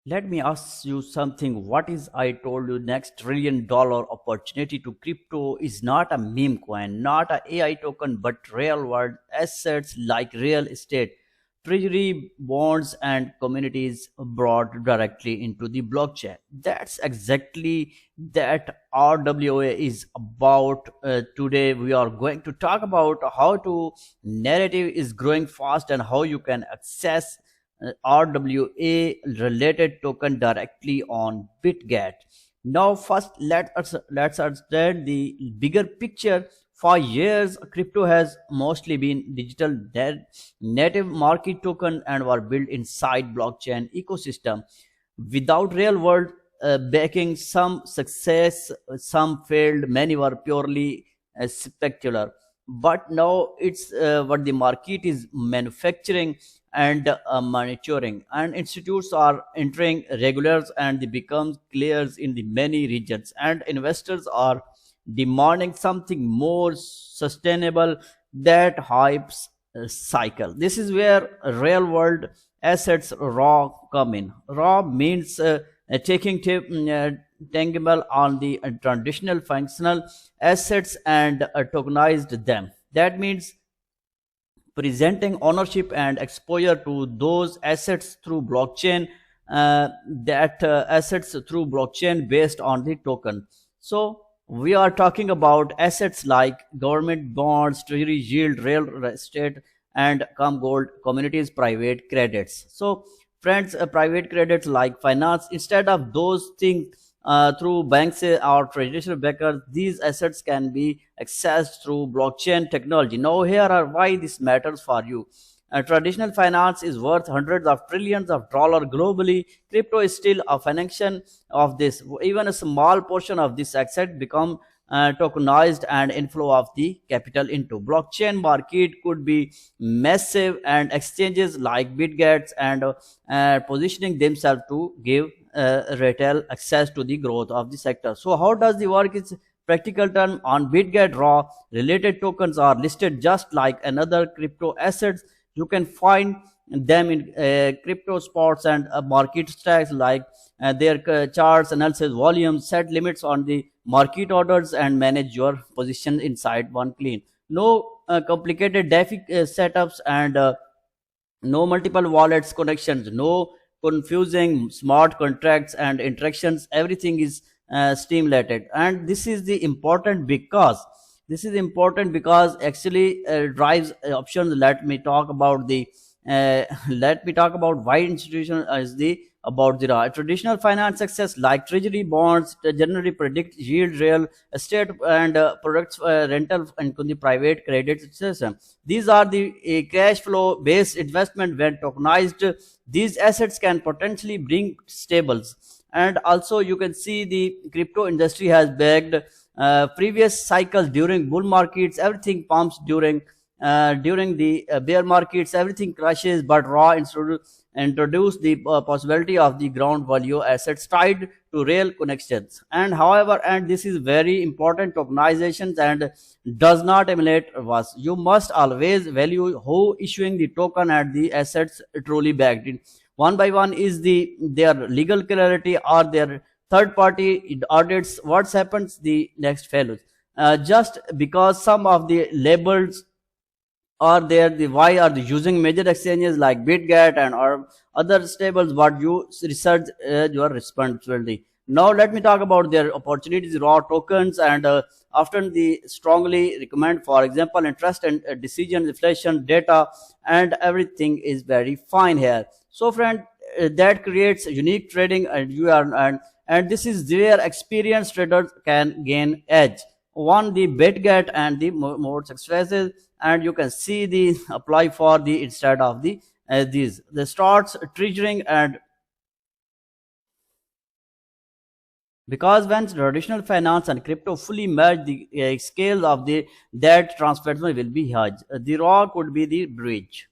Let me ask you something. What is I told you next $1 trillion opportunity to crypto is not a meme coin, not a AI token, but real world assets like real estate, treasury bonds, and communities brought directly into the blockchain. That's exactly that RWA is about. Today we are going to talk about how to narrative is growing fast and how you can access RWA-related token directly on Bitget. Now, first, let's understand the bigger picture. For years, crypto has mostly been digital native market token and were built inside blockchain ecosystem without real world backing. Some success, some failed, many were purely spectacular. But now it's what the market is manufacturing and monitoring, and institutes are entering regulars and they become clears in the many regions, and investors are demanding something more sustainable that hypes cycle. This is where real world assets raw come in. Raw means taking tangible on the traditional functional assets and tokenized them. That means presenting ownership and exposure to those assets through blockchain, that assets through blockchain based on the token. So we are talking about assets like government bonds, treasury yield, real estate, and come gold communities, private credits. So friends, private credits like finance, instead of those things through banks or traditional backers, these assets can be accessed through blockchain technology. Now here are why this matters for you. Traditional finance is worth hundreds of trillions of dollars globally. Crypto is still a fraction of this. Even a small portion of this asset become tokenized, and inflow of the capital into blockchain market could be massive, and exchanges like Bitget and positioning themselves to give retail access to the growth of the sector. So how does the work is practical term on Bitget? Raw related tokens are listed just like another crypto assets. You can find them in crypto spots and market stacks like their charts, analysis, volumes, set limits on the market orders, and manage your position inside one clean. No complicated DeFi setups, and no multiple wallets connections, no confusing smart contracts and interactions. Everything is stimulated, and this is important because actually drives options. Let me talk about the let me talk about why institution is the about the traditional finance success like treasury bonds generally predict yield, real estate, and products rental, and the private credit system. These are the cash flow based investment. When tokenized, these assets can potentially bring stables. And also you can see the crypto industry has bagged previous cycles. During bull markets everything pumps, during the bear markets everything crashes, but raw introduce the possibility of the ground value assets tied to real connections. And however, and this is very important, tokenizations and does not emulate was. You must always value who issuing the token and the assets truly backed in. One by one is the their legal clarity or their third party audits. What happens the next failures, just because some of the labels are there, the why are they using major exchanges like Bitget and or other stables, but you research your responsibility. Now let me talk about their opportunities. Raw tokens and often the strongly recommend, for example, interest and decision, inflation data, and everything is very fine here. So friend, that creates unique trading, and you are and this is where experienced traders can gain edge. One, the Bitget and the more successes, and you can see the apply for the instead of the these the starts triggering. And because when traditional finance and crypto fully merge, the scale of the that transfer will be huge. The raw could be the bridge.